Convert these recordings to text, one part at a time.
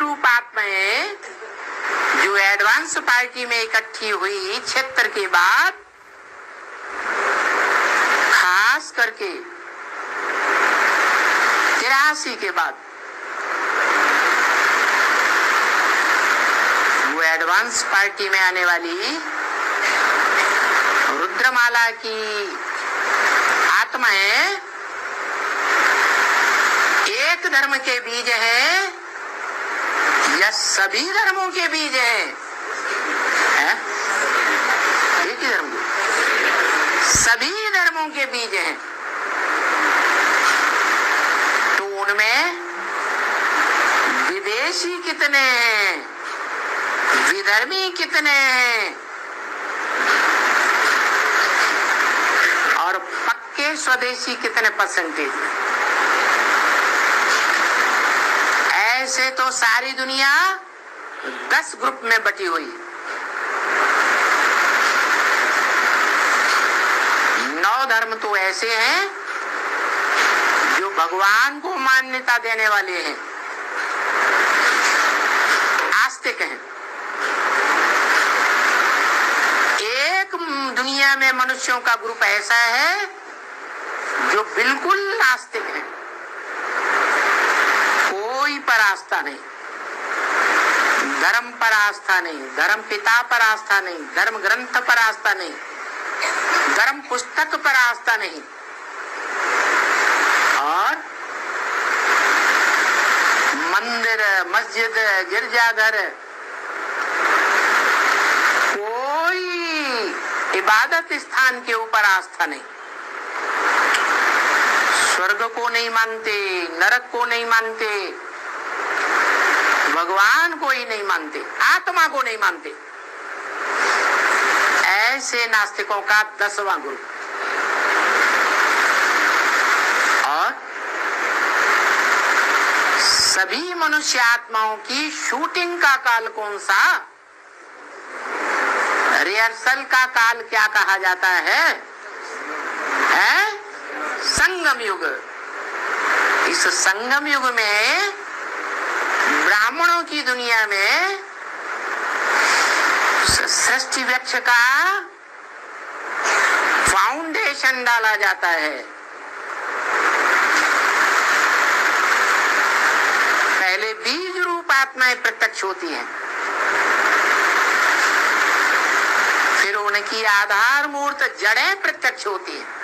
रूप आत्माएं जो एडवांस पार्टी में इकट्ठी हुई 76 के बाद, खास करके 83 के बाद, वो एडवांस पार्टी में आने वाली रुद्रमाला की आत्माएं एक धर्म के बीज है या सभी धर्मों के बीज है? एक ही धर्म, सभी धर्मों के बीज हैं। तो उनमें विदेशी कितने हैं, विधर्मी कितने हैं और पक्के स्वदेशी कितने परसेंटेज में? ऐसे तो सारी दुनिया 10 ग्रुप में बटी हुई है। 9 धर्म तो ऐसे हैं जो भगवान को मान्यता देने वाले हैं, आस्तिक हैं। एक दुनिया में मनुष्यों का ग्रुप ऐसा है जो बिल्कुल नास्तिक है, कोई पर आस्था नहीं, धर्म पर आस्था नहीं, धर्म पिता पर आस्था नहीं, धर्म ग्रंथ पर आस्था नहीं, धर्म पुस्तक पर आस्था नहीं, और मंदिर, मस्जिद, गिरजाघर, कोई इबादत स्थान के ऊपर आस्था नहीं। स्वर्ग को नहीं मानते, नरक को नहीं मानते, भगवान को ही नहीं मानते, आत्मा को नहीं मानते। ऐसे नास्तिकों का 10वां ग्रुप। और सभी मनुष्य आत्माओं की शूटिंग का काल कौन सा, रिहर्सल का काल क्या कहा जाता है? संगम युग। इस संगम युग में ब्राह्मणों की दुनिया में सृष्टि वृक्ष का फाउंडेशन डाला जाता है। पहले बीज रूप आत्माएं प्रत्यक्ष होती हैं, फिर उनकी आधार मूर्त जड़ें प्रत्यक्ष होती हैं।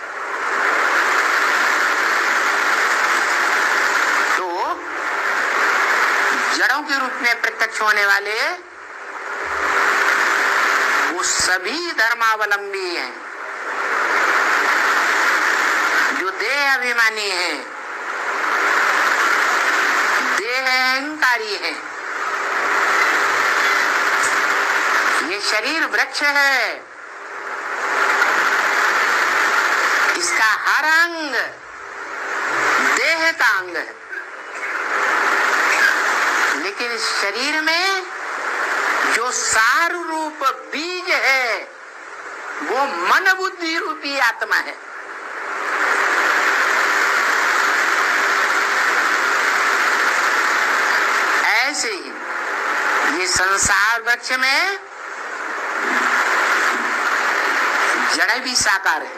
जड़ों के रूप में प्रत्यक्ष होने वाले वो सभी धर्मावलंबी हैं, जो देह अभिमानी हैं, देह अहंकारी हैं। ये शरीर वृक्ष है, इसका हर अंग देह का अंग है, लेकिन इस शरीर में जो सार रूप बीज है वो मन बुद्धि रूपी आत्मा है। ऐसे ही ये संसार वृक्ष में जड़ें भी साकार है,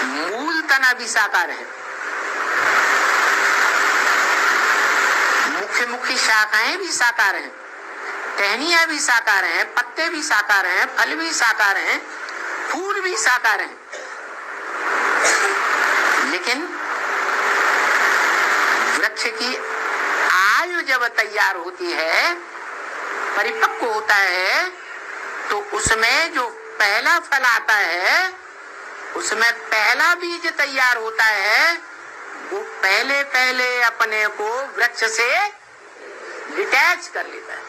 मूल तना भी साकार है, मुख्य शाखाएं भी साकार हैं, टहनियां भी साकार हैं, पत्ते भी साकार हैं, फल भी साकार हैं, फूल भी साकार हैं। लेकिन वृक्ष की आयु जब तैयार होती है, परिपक्व होता है, तो उसमें जो पहला फल आता है, उसमें पहला बीज तैयार होता है, वो पहले पहले अपने को वृक्ष से डिटैच कर लेता है।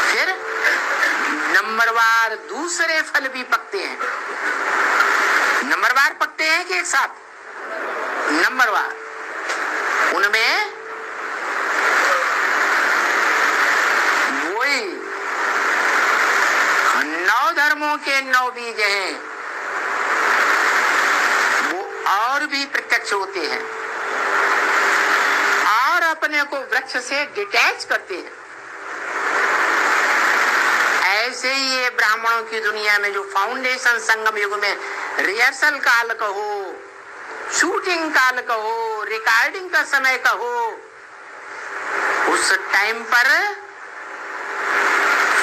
फिर नंबरवार दूसरे फल भी पकते हैं। नंबरवार पकते हैं कि एक साथ? नंबरवार। उनमें वही 9 धर्मों के 9 बीज हैं, वो और भी प्रत्यक्ष होते हैं और अपने को वृक्ष से डिटैच करते हैं। ऐसे ही ये ब्राह्मणों की दुनिया में जो फाउंडेशन संगम युग में रिहर्सल काल कहो, शूटिंग काल कहो, रिकॉर्डिंग का समय कहो, उस टाइम पर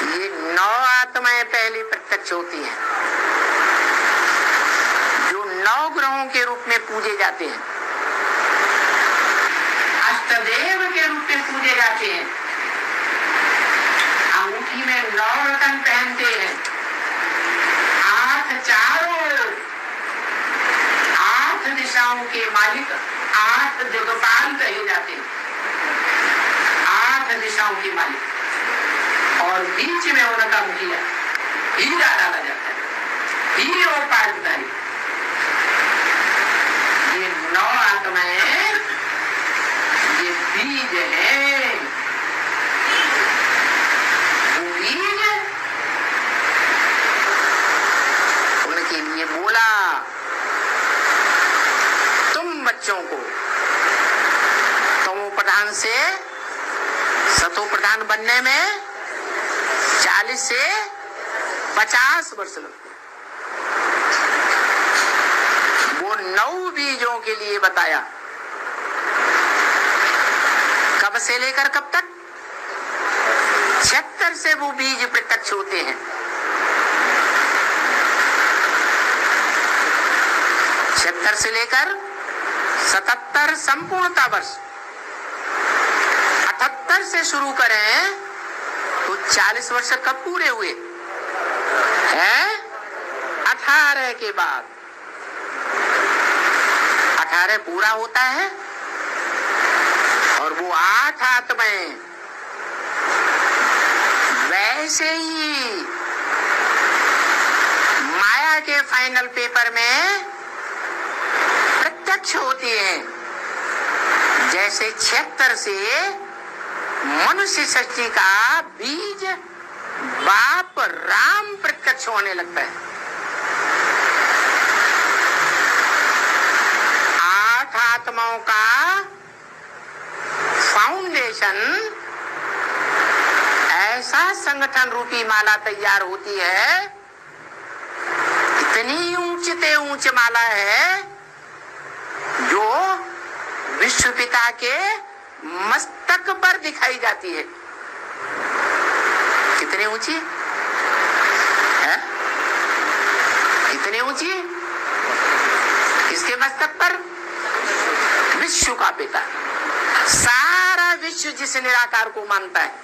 ये 9 आत्माएं पहले प्रत्यक्ष होती हैं जो 9 ग्रहों के रूप में पूजे जाते हैं, अष्टदेव के रूप में पूजे जाते हैं, अंगूठी में 9 रतन पहनते हैं, 8 चारों 8 दिशाओं के मालिक 8 दिग्पाल कहे जाते हैं, 8 दिशाओं के मालिक, और बीच में उनका मुखिया हीरा डाला जाता है, हीरो पाठधारी। ये 9 आत्माएं ये बीज है, वो बीज उनके लिए बोला तुम बच्चों को तमो प्रधान से सतो प्रधान बनने में 40 से 50 वर्ष लगते। वो 9 बीजों के लिए बताया, कब से लेकर कब तक? 76 से वो बीज प्रत्यक्ष होते हैं। 76 से लेकर 77 संपूर्णता वर्ष, 78 से शुरू करें तो 40 वर्ष कब पूरे हुए हैं? 18 के बाद 18 पूरा होता है और वो 8 आत्माएं वैसे ही माया के फाइनल पेपर में प्रत्यक्ष होती है, जैसे 76 से मनुष्य सृष्टि का बीज बाप राम प्रत्यक्ष होने लगता है। 8 आत्माओं का फाउंडेशन ऐसा संगठन रूपी माला तैयार होती है, इतनी ऊंचे ऊंचे माला है जो विश्व पिता के मस्तक पर दिखाई जाती है। कितनी ऊंची है? कितनी ऊंची? किसके मस्तक पर? विश्व का पिता। सारा विश्व जिस निराकार को मानता है,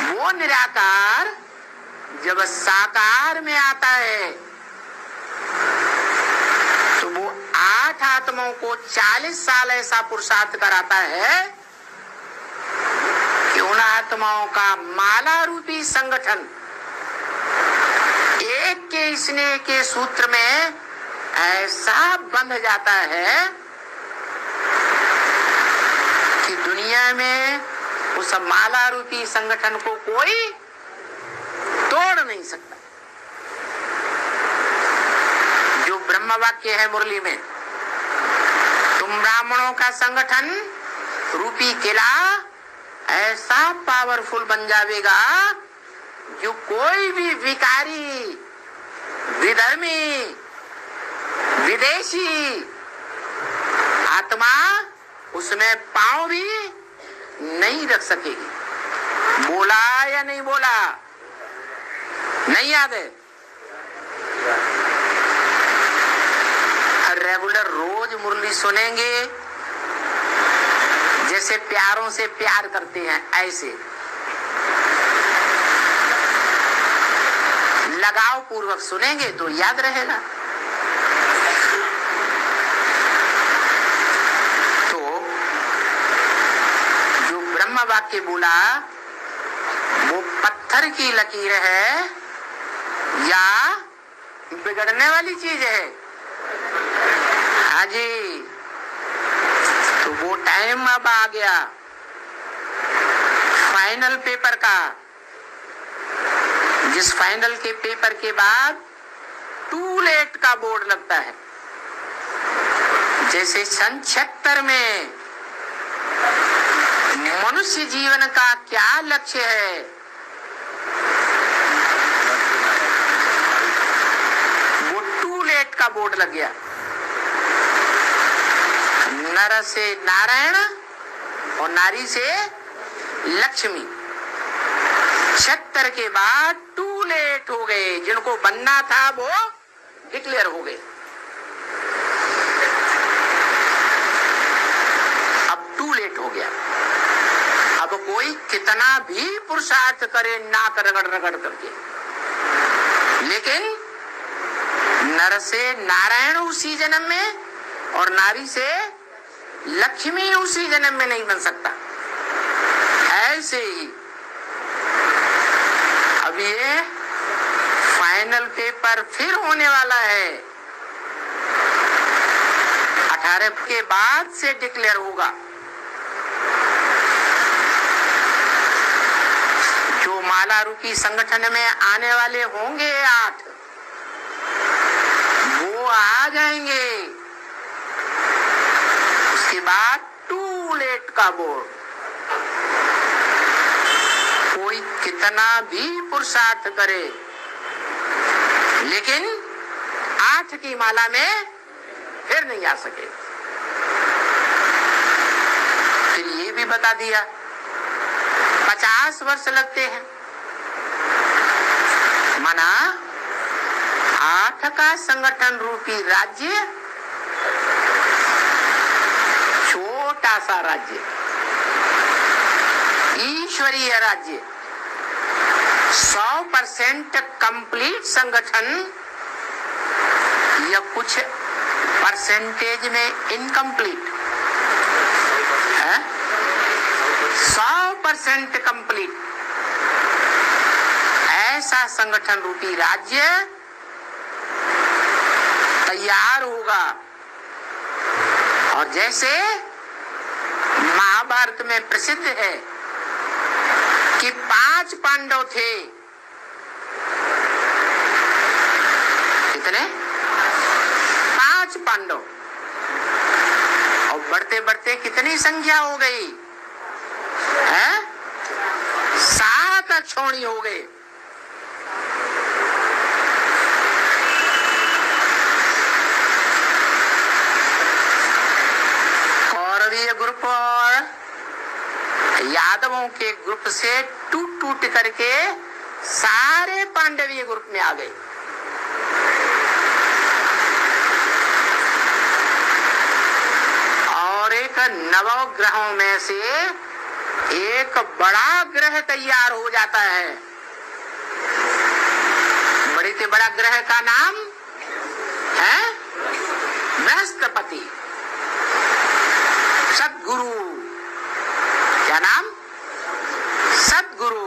वो निराकार जब साकार में आता है तो वो 8 आत्माओं को 40 साल ऐसा पुरुषार्थ कराता है कि उन आत्माओं का माला रूपी संगठन एक के स्नेह के सूत्र में ऐसा बंध जाता है कि दुनिया में उस माला रूपी संगठन को कोई तोड़ नहीं सकता। जो ब्रह्म वाक्य है मुरली में, तुम ब्राह्मणों का संगठन रूपी किला ऐसा पावरफुल बन जाएगा जो कोई भी विकारी, विधर्मी, विदेशी आत्मा उसमें पांव भी नहीं रख सकेगी। बोला या नहीं बोला? नहीं याद है? रेगुलर रोज मुरली सुनेंगे, जैसे प्यारों से प्यार करते हैं ऐसे लगाव पूर्वक सुनेंगे तो याद रहेगा। तो जो ब्रह्म वाक्य बोला वो पत्थर की लकीर है या बिगड़ने वाली चीज है? हाँ जी। तो वो टाइम अब आ गया फाइनल पेपर का, जिस फाइनल के पेपर के बाद टू लेट का बोर्ड लगता है। जैसे सन 76 में मनुष्य जीवन का क्या लक्ष्य है, वो टू लेट का बोर्ड लग गया। नर से नारायण और नारी से लक्ष्मी। 76 के बाद टू लेट हो गए, जिनको बनना था वो डिक्लेयर हो गए। अब टू लेट हो गया। अब कोई कितना भी पुरुषार्थ करे नाक रगड़ रगड़ करके, लेकिन नर से नारायण उसी जन्म में और नारी से लक्ष्मी उसी जन्म में नहीं बन सकता। ऐसे ही अब ये फाइनल पेपर फिर होने वाला है, 18 के बाद से डिक्लेयर होगा। जो माला रूपी संगठन में आने वाले होंगे 8, वो आ जाएंगे। उसके बाद टू लेट का बोर्ड। कोई कितना भी पुरुषार्थ करे, लेकिन 8 की माला में फिर नहीं आ सके। फिर ये भी बता दिया 50 वर्ष लगते हैं, माना 8 का संगठन रूपी राज्य, छोटा सा राज्य, ईश्वरीय राज्य, 100% कंप्लीट संगठन या कुछ परसेंटेज में इनकम्प्लीट है, 100% कंप्लीट ऐसा संगठन रूपी राज्य तैयार होगा। और जैसे महाभारत में प्रसिद्ध है कि 5 पांडव थे, कितने? 5 पांडव, और बढ़ते बढ़ते कितनी संख्या हो गई है? 7 अक्षौणी हो गए। कौरवीय ग्रुप और यादवों के ग्रुप से टूट टूट करके सारे पांडवीय ग्रुप में आ गए। और एक नवग्रहों में से एक बड़ा ग्रह तैयार हो जाता है। बड़े से बड़ा ग्रह का नाम है बृहस्पति, सद्गुरु। क्या नाम? सद्गुरु।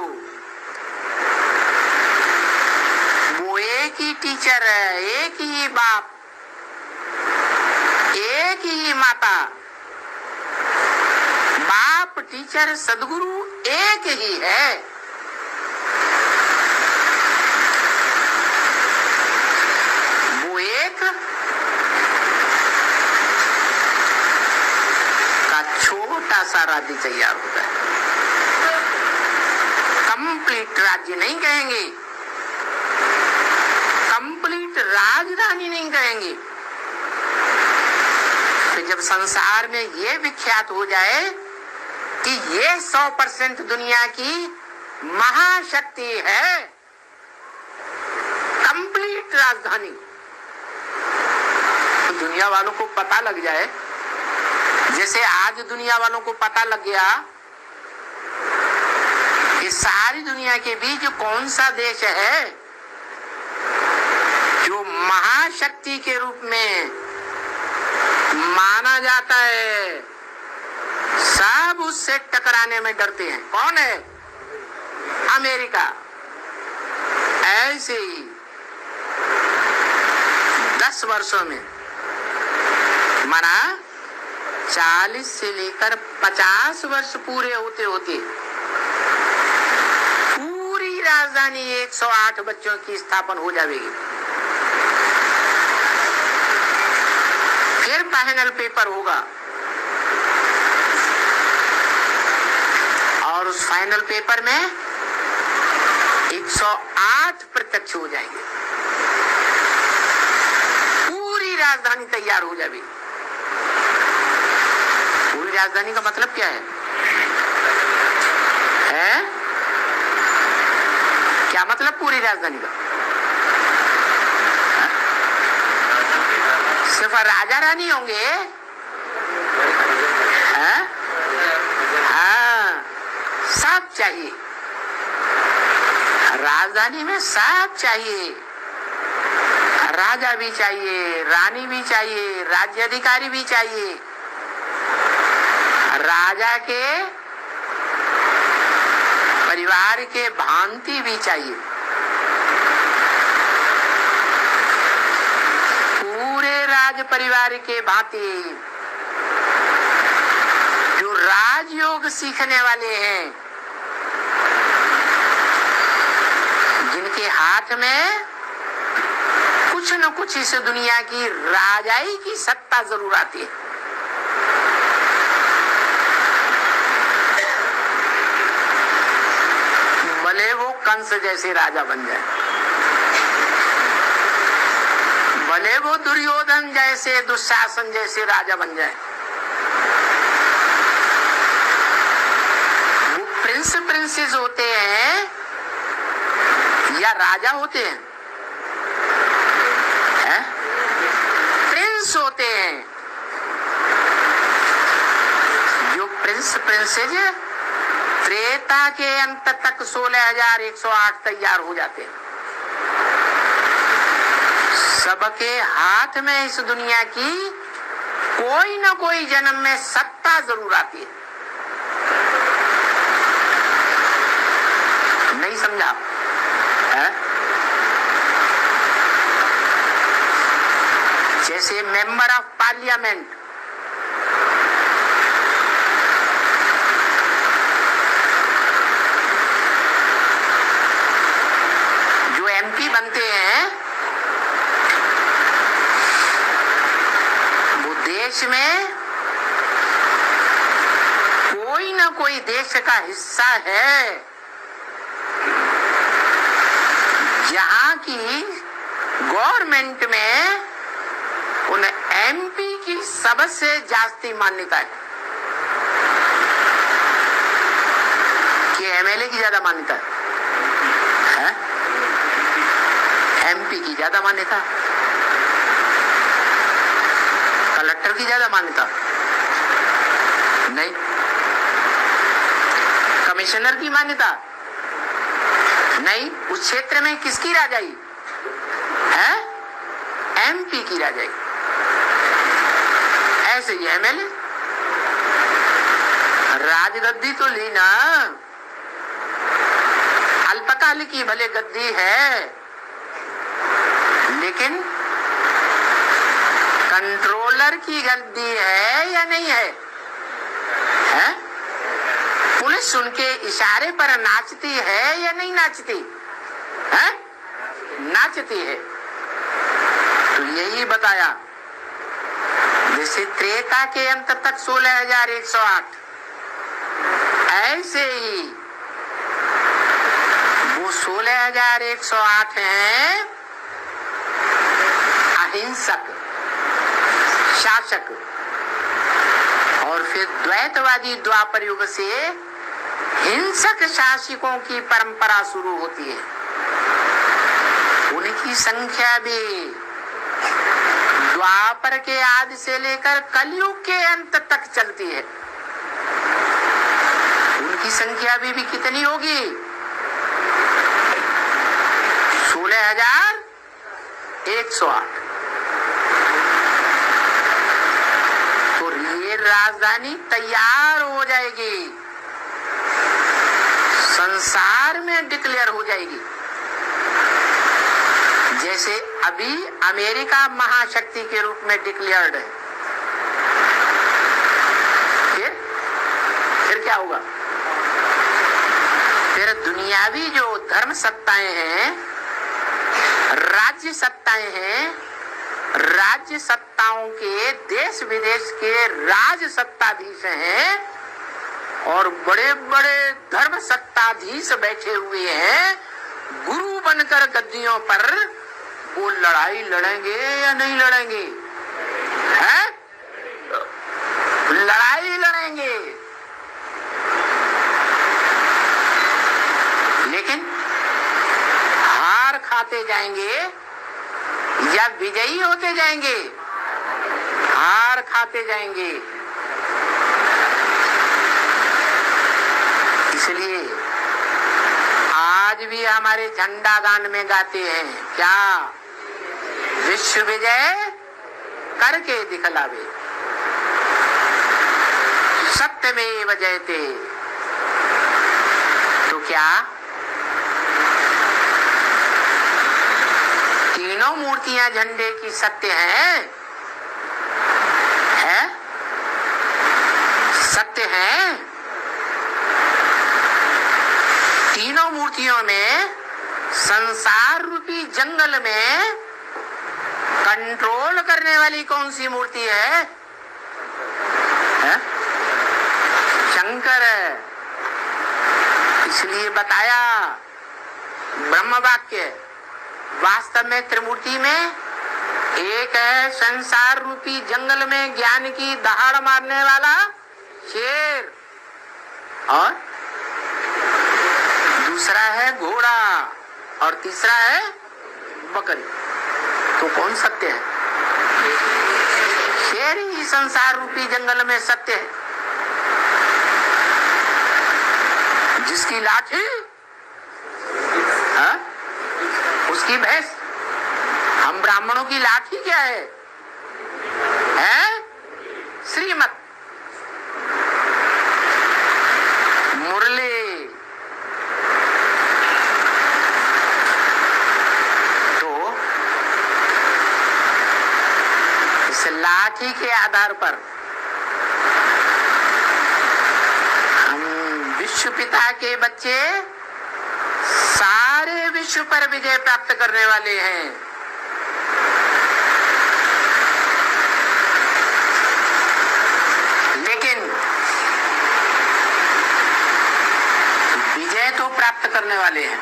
वो एक ही टीचर है, एक ही बाप, एक ही माता। बाप, टीचर, सद्गुरु एक ही है। वो एक का छोटा सा राज्य तैयार होता है। कंप्लीट राज्य नहीं कहेंगे, कंप्लीट राजधानी नहीं कहेंगे। तो जब संसार में ये विख्यात हो जाए कि ये 100% दुनिया की महाशक्ति है, कंप्लीट राजधानी, तो दुनिया वालों को पता लग जाए, जैसे आज दुनिया वालों को पता लग गया कि सारी दुनिया के बीच कौन सा देश है जो महाशक्ति के रूप में माना जाता है, सब उससे टकराने में डरते हैं। कौन है? अमेरिका। ऐसे ही 10 वर्षों में, माना 40 से लेकर 50 वर्ष पूरे होते होते पूरी राजधानी 108 बच्चों की स्थापना हो जाएगी। फिर फाइनल पेपर होगा और उस फाइनल पेपर में 108 प्रत्यक्ष हो जाएंगे। पूरी राजधानी तैयार हो जाएगी। पूरी राजधानी का मतलब क्या है? क्या मतलब पूरी राजधानी का? सिर्फ राजा रानी होंगे? हाँ, सब चाहिए। राजधानी में सब चाहिए। राजा भी चाहिए, रानी भी चाहिए, राज्य अधिकारी भी चाहिए, राजा के परिवार के भांति भी चाहिए। पूरे राज परिवार के भांति जो राजयोग सीखने वाले हैं, जिनके हाथ में कुछ न कुछ इस दुनिया की राजाई की सत्ता जरूर आती है। भले वो कंस जैसे राजा बन जाए, भले वो दुर्योधन जैसे, दुशासन जैसे राजा बन जाए, वो प्रिंस प्रिंसेस होते हैं या राजा होते हैं? प्रिंस होते हैं। जो प्रिंस प्रिंसेस त्रेता के अंत तक 16,108 तैयार हो जाते हैं। सबके हाथ में इस दुनिया की कोई न कोई जन्म में सत्ता जरूर आती है। नहीं समझा? जैसे मेंबर ऑफ पार्लियामेंट, जो एमपी बनते हैं, वो देश में कोई ना कोई देश का हिस्सा है जहां की गवर्नमेंट में उन एमपी की सबसे जास्ती मान्यता है कि एमएलए की ज्यादा मान्यता है? एमपी की ज्यादा मान्यता, कलेक्टर की ज्यादा मान्यता नहीं, कमिश्नर की मान्यता नहीं। उस क्षेत्र में किसकी राजाई है? एमपी की राजाई। ऐसे ही एमएलए राजगद्दी तो ली ना, अल्पकाल की भले गद्दी है, लेकिन कंट्रोलर की गद्दी है या नहीं है? हैं? पुलिस उनके इशारे पर नाचती है या नहीं नाचती? हैं? नाचती है। तो यही बताया, जैसे त्रेता के अंत तक 16,108, ऐसे ही वो 16,108 हैं अहिंसक शासक, और फिर द्वैतवादी द्वापर युग से हिंसक शासकों की परंपरा शुरू होती है। उनकी संख्या भी द्वापर के आदि से लेकर कलयुग के अंत तक चलती है। उनकी संख्या भी कितनी होगी? 16,108। तो ये राजधानी तैयार हो जाएगी, संसार में डिक्लेयर हो जाएगी। जैसे अभी अमेरिका महाशक्ति के रूप में डिक्लेयर्ड है, फिर क्या होगा? फिर दुनियावी जो धर्म सत्ताएं हैं, राज्य सत्ताएं हैं, राज्य सत्ताओं के, देश विदेश के राज सत्ताधीश हैं और बड़े बड़े धर्म सत्ताधीश बैठे हुए हैं गुरु बनकर गद्दियों पर, वो लड़ाई लड़ेंगे या नहीं लड़ेंगे? हैं? लड़ाई लड़ेंगे, लेकिन हार खाते जाएंगे या विजयी होते जाएंगे? हार खाते जाएंगे। इसलिए आज भी हमारे झंडा गान में गाते हैं क्या? विश्व विजय करके दिखलावे, सत्यमेव जयते। तो क्या तीनों मूर्तियां झंडे की सत्य हैं? है? सत्य हैं? तीनों मूर्तियों में संसार रूपी जंगल में कंट्रोल करने वाली कौन सी मूर्ति है? शंकर है। इसलिए बताया ब्रह्म वाक्य, वास्तव में त्रिमूर्ति में एक है संसार रूपी जंगल में ज्ञान की दहाड़ मारने वाला शेर, और दूसरा है घोड़ा, और तीसरा है बकरी। तो कौन सत्य है? शेर ही संसार रूपी जंगल में सत्य है, जिसकी लाठी उसकी भैंस। हम ब्राह्मणों की लाठी क्या है? श्रीमत, मुरली। तो इस लाठी के आधार पर हम विश्व पिता के बच्चे सारे विश्व पर विजय प्राप्त करने वाले हैं। लेकिन विजय तो प्राप्त करने वाले हैं,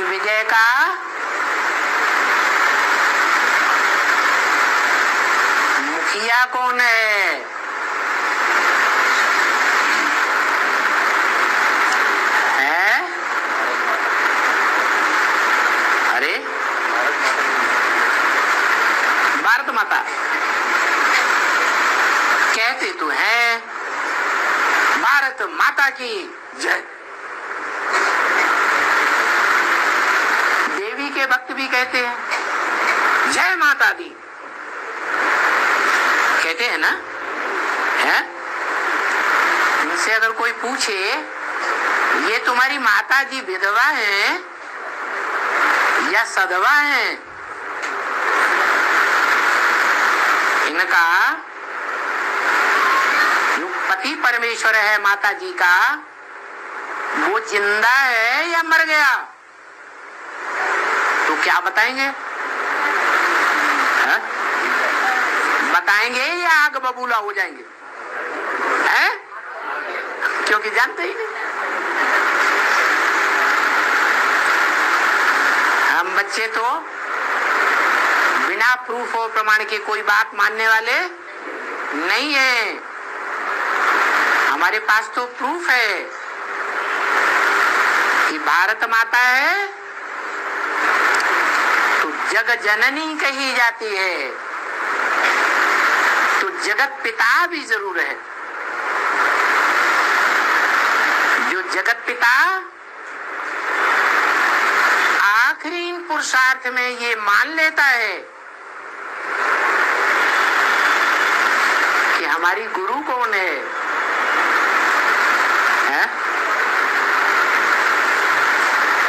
विजय का मुखिया कौन है? अरे भारत माता कहते तो हैं भारत माता की जय। के भक्त भी कहते हैं जय माता दी, कहते हैं ना? है? इनसे अगर कोई पूछे ये तुम्हारी माता जी विधवा हैं या सधवा हैं? इनका जो पति परमेश्वर है माता जी का, वो जिंदा है या मर गया? तो क्या बताएंगे? बताएंगे या आग बबूला हो जाएंगे? हैं? क्योंकि जानते ही नहीं। हम बच्चे तो बिना प्रूफ और प्रमाण के कोई बात मानने वाले नहीं है। हमारे पास तो प्रूफ है कि भारत माता है तो जग जननी कही जाती है, तो जगत पिता भी जरूर है। जो जगत पिता आखिरी पुरुषार्थ में ये मान लेता है कि हमारी गुरु कौन है?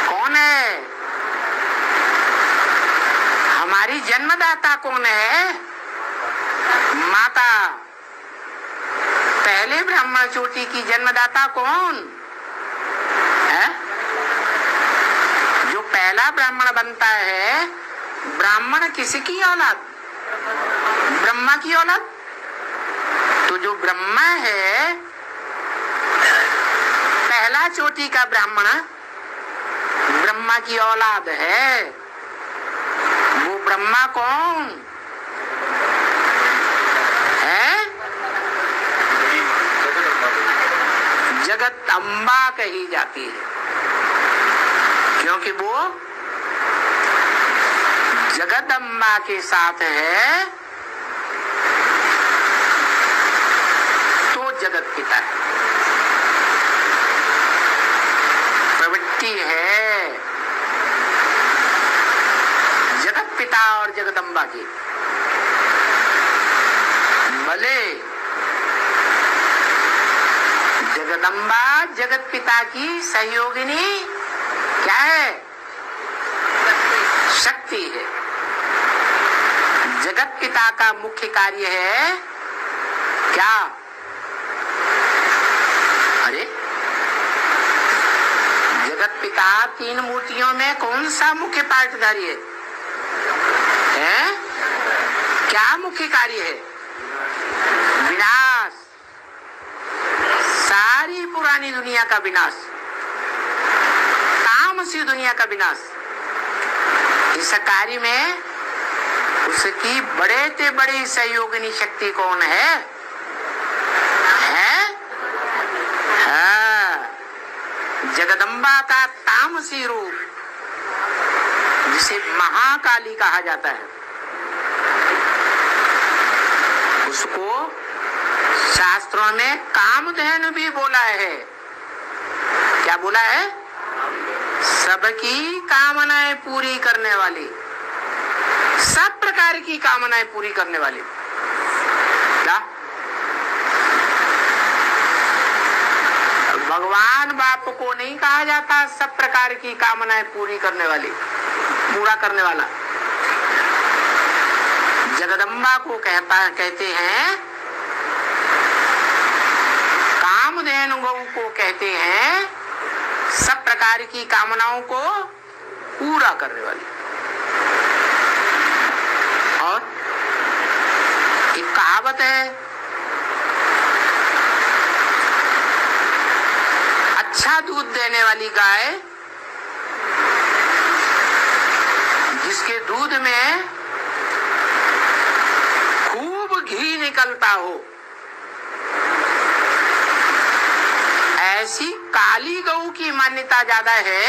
कौन है? हमारी जन्मदाता कौन है? माता। पहले ब्राह्मण चोटी की जन्मदाता कौन है? जो पहला ब्राह्मण बनता है, ब्राह्मण किसकी औलाद? ब्रह्मा की औलाद। तो जो ब्रह्मा है, पहला चोटी का ब्राह्मण ब्रह्मा की औलाद है। वो ब्रह्मा कौन है? जगत अम्बा कही जाती है, क्योंकि वो जगदम्बा के साथ है तो जगत पिता है। प्रवृत्ति है जगत पिता और जगदम्बा की। भले जगदम्बा जगत पिता की सहयोगिनी क्या है? शक्ति है। जगत पिता का मुख्य कार्य है क्या? अरे जगत पिता तीन मूर्तियों में कौन सा मुख्य पार्टधारी है? क्या मुख्य कार्य है? विनाश, सारी पुरानी दुनिया का विनाश, तामसी दुनिया का विनाश। इस कार्य में उसकी बड़े से बड़ी सहयोगिनी शक्ति कौन है? हाँ, जगदम्बा का तामसी रूप, जिसे महाकाली कहा जाता है, उसको शास्त्रों में कामधेनु भी बोला है। क्या बोला है? सबकी कामनाएं पूरी करने वाली, सब प्रकार की कामनाएं पूरी करने वाली। क्या भगवान बाप को नहीं कहा जाता सब प्रकार की कामनाएं पूरी करने वाली, पूरा करने वाला? जगदम्बा को कहते हैं, कामधेनु गौ को कहते हैं सब प्रकार की कामनाओं को पूरा करने वाली। और एक कहावत है, अच्छा दूध देने वाली गाय जिसके दूध में खूब घी निकलता हो, ऐसी काली गऊ की मान्यता ज्यादा है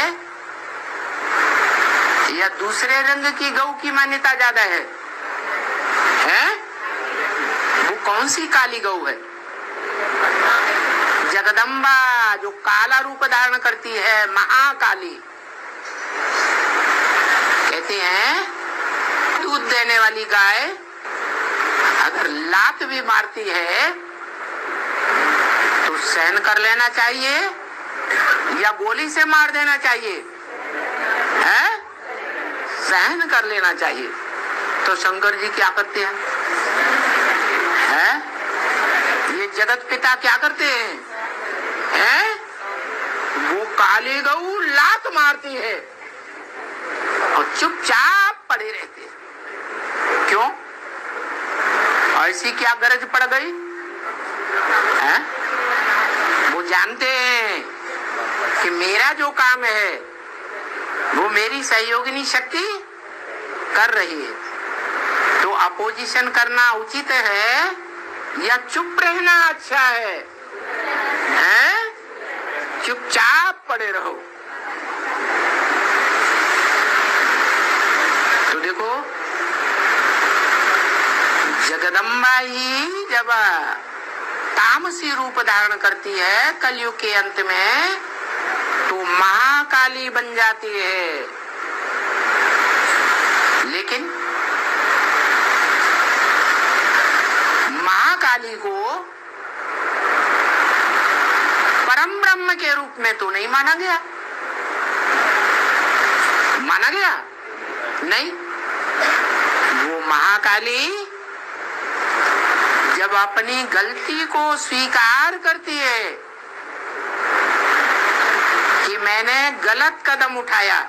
या दूसरे रंग की गऊ की मान्यता ज्यादा है? वो कौन सी काली गऊ है? जगदम्बा, जो काला रूप धारण करती है, महाकाली। कहते हैं दूध देने वाली गाय अगर लात भी मारती है तो सहन कर लेना चाहिए या गोली से मार देना चाहिए? सहन कर लेना चाहिए। तो शंकर जी क्या करते हैं? ये जगत पिता क्या करते हैं? वो काली गऊ लात मारती है और चुपचाप पड़े रहते हैं। क्यों? ऐसी क्या गरज पड़ गई? वो जानते हैं कि मेरा जो काम है वो मेरी सहयोगिनी शक्ति कर रही है, तो अपोजिशन करना उचित है या चुप रहना अच्छा है? चुपचाप पड़े रहो। तो देखो, जगदम्बा ही जब तामसी रूप धारण करती है कलयुग के अंत में, तो महाकाली बन जाती है। लेकिन महाकाली को परम ब्रह्म के रूप में तो नहीं माना गया। माना गया? नहीं। महाकाली जब अपनी गलती को स्वीकार करती है कि मैंने गलत कदम उठाया,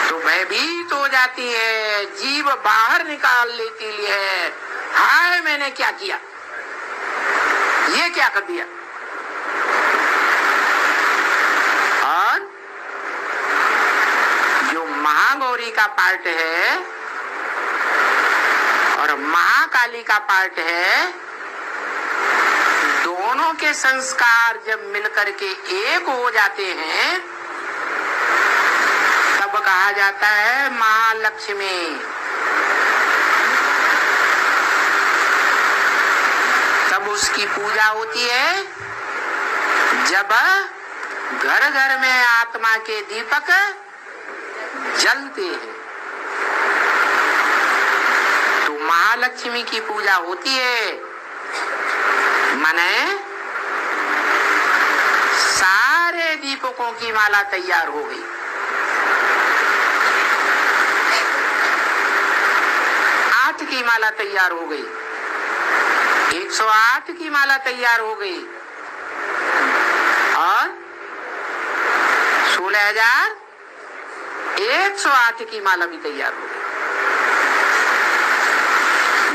तो भयभीत हो जाती है, जीभ बाहर निकाल लेती है, हाय मैंने क्या किया, ये क्या कर दिया। और जो महागौरी का पार्ट है और महाकाली का पार्ट है, दोनों के संस्कार जब मिलकर के एक हो जाते हैं तब कहा जाता है महालक्ष्मी। तब उसकी पूजा होती है जब घर घर में आत्मा के दीपक जलते हैं, तो महालक्ष्मी की पूजा होती है। माने सारे दीपकों की माला तैयार हो गई। आठ की माला तैयार हो गई, 108 की माला तैयार हो गई और 16,108 की माला भी तैयार हो गई।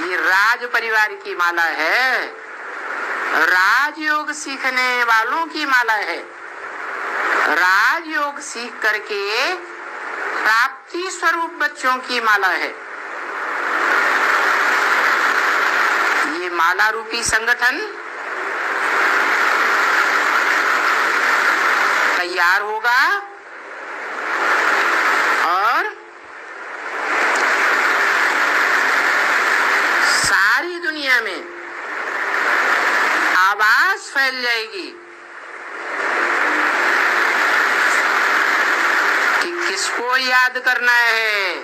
ये राज परिवार की माला है, राजयोग सीखने वालों की माला है। राजयोग सीख करके प्राप्ति स्वरूप बच्चों की माला है। ये माला रूपी संगठन तैयार होगा और सारी दुनिया में आवाज फैल जाएगी कि किसको याद करना है,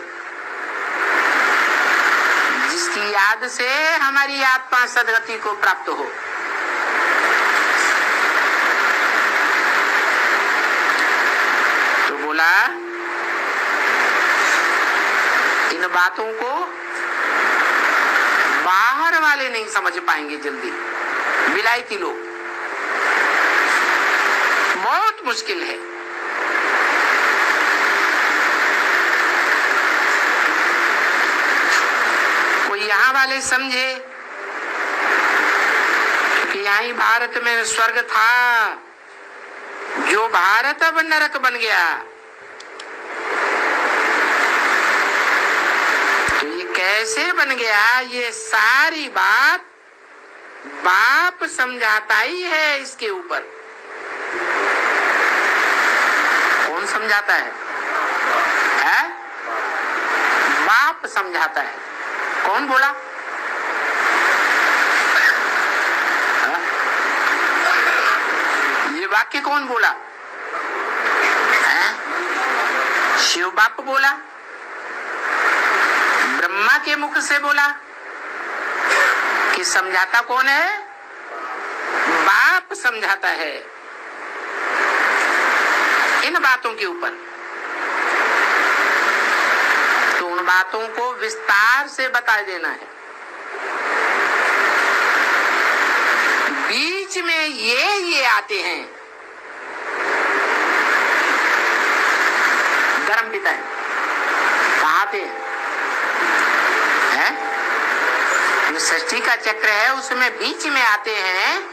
जिसकी याद से हमारी आत्मा सदगति को प्राप्त हो। तो बोला इन बातों को बाहर वाले नहीं समझ पाएंगे जल्दी, विलायती लोग, बहुत मुश्किल है। कोई यहाँ वाले समझे कि यहाँ ही भारत में स्वर्ग था, जो भारत अब नरक बन गया। तो ये कैसे बन गया, ये सारी बात बाप समझाता ही है। इसके ऊपर कौन समझाता है? बाप समझाता है। कौन बोला? ये वाक्य कौन बोला? शिव बाप बोला, ब्रह्मा के मुख से बोला कि समझाता कौन है? बाप समझाता है इन बातों के ऊपर। तो उन बातों को विस्तार से बता देना है। बीच में ये आते हैं धर्म पिता है, कहाँ आते हैं? जो षष्ठी का चक्र है उसमें बीच में आते हैं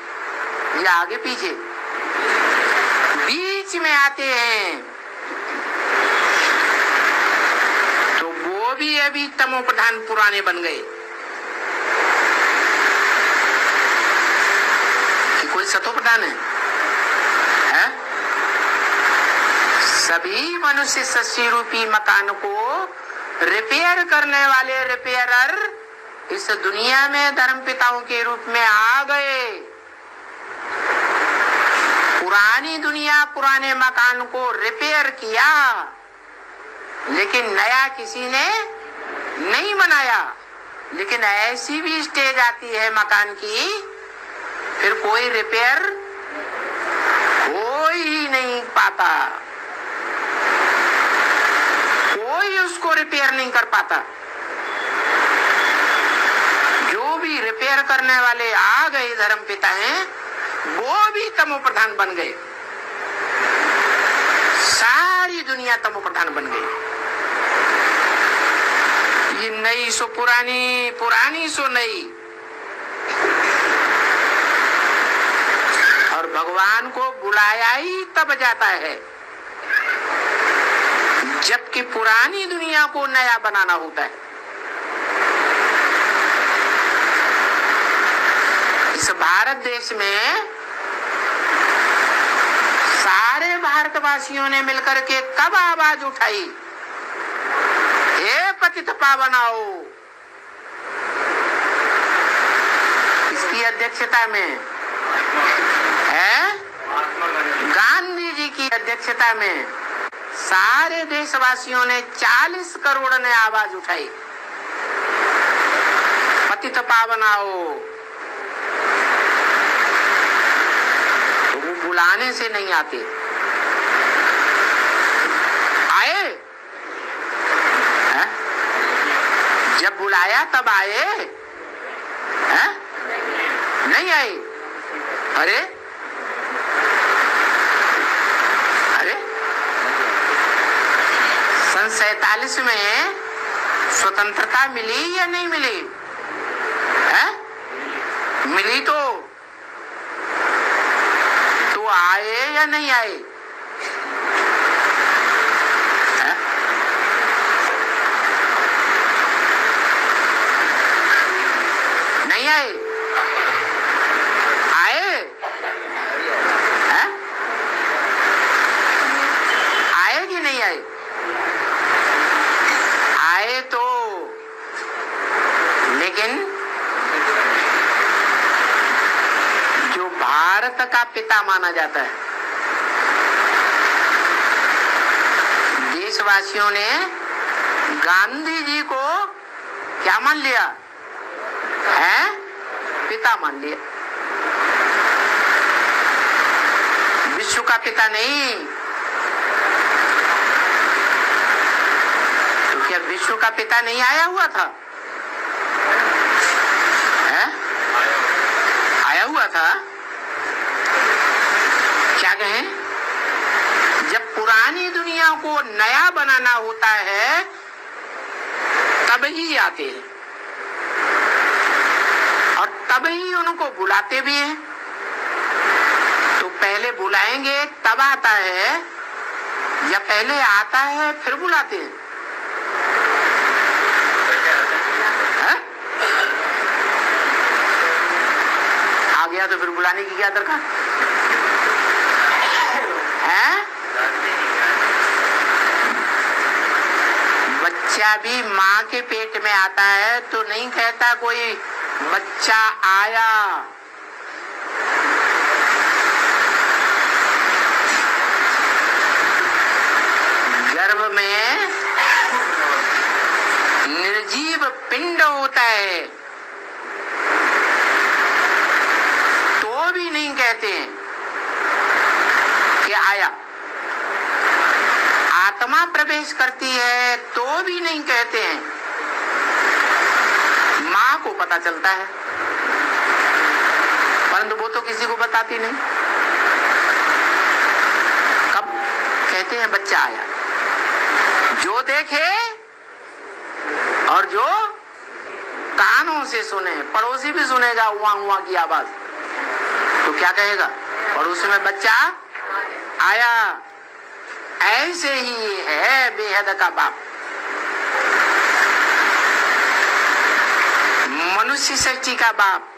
या आगे पीछे? बीच में आते हैं। तो वो भी अभी तमो प्रधान पुराने बन गए कि कोई सतो प्रधान है? सभी मनुष्य षष्ठी रूपी मकान को रिपेयर करने वाले रिपेयरर इस दुनिया में धर्म पिताओं के रूप में आ गए। पुरानी दुनिया पुराने मकान को रिपेयर किया, लेकिन नया किसी ने नहीं बनाया। लेकिन ऐसी भी स्टेज आती है मकान की, फिर कोई रिपेयर हो ही नहीं पाता, नहीं कर पाता। जो भी रिपेयर करने वाले आ गए धर्म पिता हैं, वो भी तमो प्रधान बन गए। सारी दुनिया तमो प्रधान बन गई। ये नई सो पुरानी, पुरानी सो नई। और भगवान को बुलाया ही तब जाता है जबकि पुरानी दुनिया को नया बनाना होता है। इस भारत देश में सारे भारतवासियों ने मिलकर के कब आवाज उठाई, हे पतित पावनाओ। इसकी अध्यक्षता में है गांधी जी की अध्यक्षता में सारे देशवासियों ने 40 करोड़ ने आवाज उठाई, पतित पावनाओ। तो वो बुलाने से नहीं आते, आए है? जब बुलाया तब आए है? नहीं आए। अरे अरे 47 में स्वतंत्रता मिली या नहीं मिली है? मिली तो आए या नहीं आए है? नहीं आए, आए है? आए कि नहीं आए? आए तो, लेकिन जो भारत का पिता माना जाता है, देशवासियों ने गांधी जी को क्या मान लिया है? पिता मान लिया। विश्व का पिता नहीं। तो क्या विश्व का पिता नहीं आया हुआ था है? आया हुआ था। क्या कहें, जब पुरानी दुनिया को नया बनाना होता है तब ही आते हैं और तब ही उनको बुलाते भी हैं। तो पहले बुलाएंगे तब आता है या पहले आता है फिर बुलाते हैं? आ गया तो फिर बुलाने की क्या दरकार है? बच्चा भी माँ के पेट में आता है तो नहीं कहता कोई बच्चा आया। गर्भ में निर्जीव पिंड होता है तो भी नहीं कहते हैं कि आया। आत्मा प्रवेश करती है तो भी नहीं कहते हैं। माँ को पता चलता है परंतु वो तो किसी को बताती नहीं। कब कहते हैं बच्चा आया? जो देखे और जो कानों से सुने। पड़ोसी भी सुनेगा हुआ हुआ की आवाज तो क्या कहेगा? पड़ोसी में बच्चा आया। ऐसे ही है बेहद का बाप। मनुष्य सृष्टि का बाप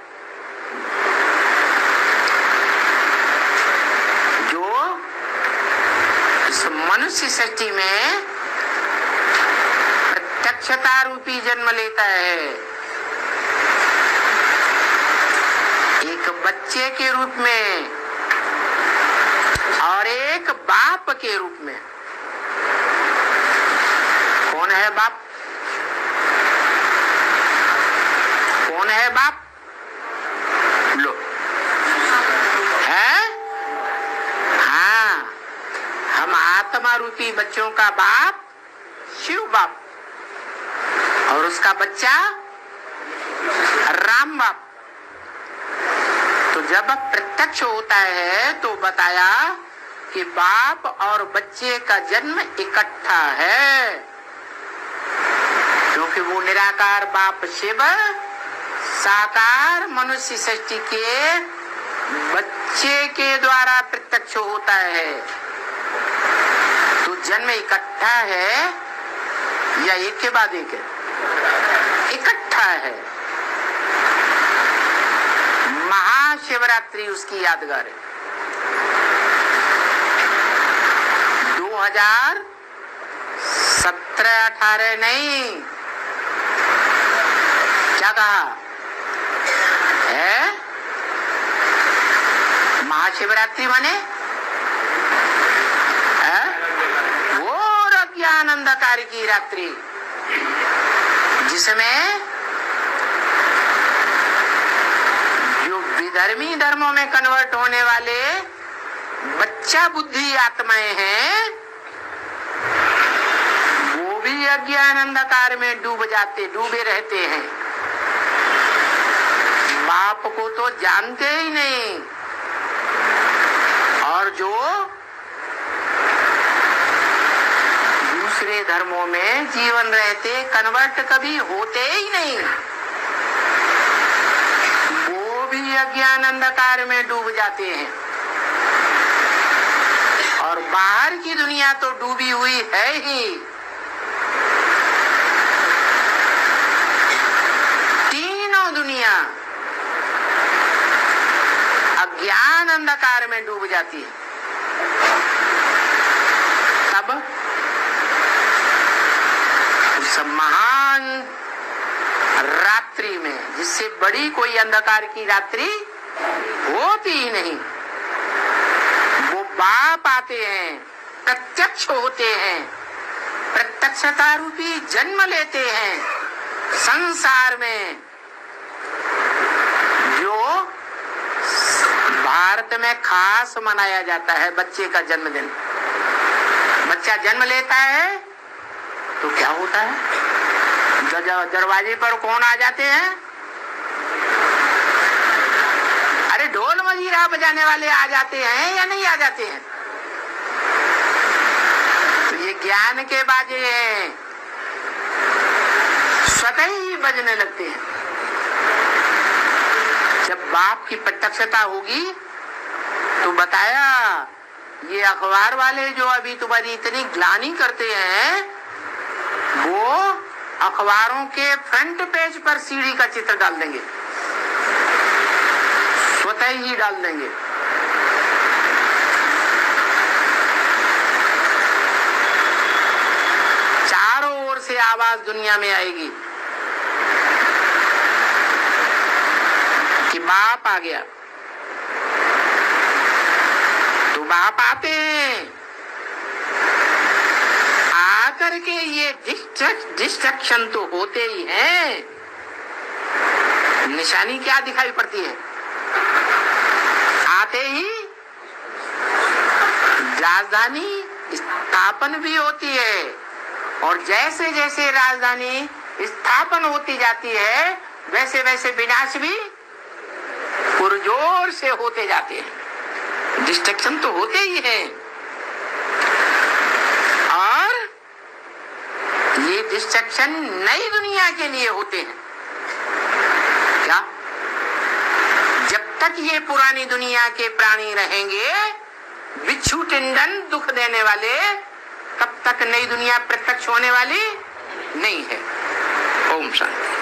जो इस मनुष्य सृष्टि में प्रत्यक्षता रूपी जन्म लेता है, एक बच्चे के रूप में और एक बाप के रूप में। कौन है बाप? कौन है बाप? लो है? हाँ, हम आत्मा रूपी बच्चों का बाप शिव बाप और उसका बच्चा राम बाप। तो जब प्रत्यक्ष होता है तो बताया कि बाप और बच्चे का जन्म इकट्ठा है, क्योंकि वो निराकार बाप शिव साकार मनुष्य सृष्टि के बच्चे के द्वारा प्रत्यक्ष होता है। तो जन्म इकट्ठा है या एक के बाद एक है? इकट्ठा है। महाशिवरात्रि उसकी यादगार है। 2017-18 नहीं, क्या कहा है? महाशिवरात्रि माने घोर अज्ञान अंधकार की रात्रि, जिसमें जो विधर्मी धर्मों में कन्वर्ट होने वाले बच्चा बुद्धि आत्माएं हैं, वो भी अज्ञान अंधकार में डूबे रहते हैं। बाप को तो जानते ही नहीं, और जो दूसरे धर्मों में जीवन रहते कन्वर्ट कभी होते ही नहीं, वो भी अज्ञान अंधकार में डूब जाते हैं। और बाहर की दुनिया तो डूबी हुई है ही। तीनों दुनिया अज्ञान अंधकार में डूब जाती है। तब उस महान रात्रि में, जिससे बड़ी कोई अंधकार की रात्रि होती ही नहीं, वो बाप आते हैं, प्रत्यक्ष होते हैं, प्रत्यक्षता रूपी जन्म लेते हैं संसार में। जो भारत में खास मनाया जाता है बच्चे का जन्मदिन। बच्चा जन्म लेता है तो क्या होता है? दरवाजे पर कौन आ जाते हैं? अरे ढोल मजीरा बजाने वाले आ जाते हैं या नहीं आ जाते हैं? तो ये ज्ञान के बाजे हैं, स्वतः ही बजने लगते हैं। जब बाप की प्रत्यक्षता होगी तो बताया, ये अखबार वाले जो अभी तुम्हारी इतनी ग्लानि करते हैं, वो अखबारों के फ्रंट पेज पर सीढ़ी का चित्र डाल देंगे, स्वतः ही डाल देंगे। चारों ओर से आवाज दुनिया में आएगी कि बाप आ गया। तो बाप आते हैं, आकर के ये डिस्ट्रक्शन तो होते ही हैं। निशानी क्या दिखाई पड़ती है? आते ही राजधानी स्थापन भी होती है, और जैसे जैसे राजधानी स्थापन होती जाती है, वैसे वैसे विनाश भी पुरजोर से होते जाते हैं। डिस्ट्रक्शन तो होते ही हैं, और ये डिस्ट्रक्शन नई दुनिया के लिए होते हैं। क्या? जब तक ये पुरानी दुनिया के प्राणी रहेंगे, बिच्छू टिंडन दुख देने वाले, तब तक नई दुनिया प्रत्यक्ष होने वाली नहीं है। ओम शांति।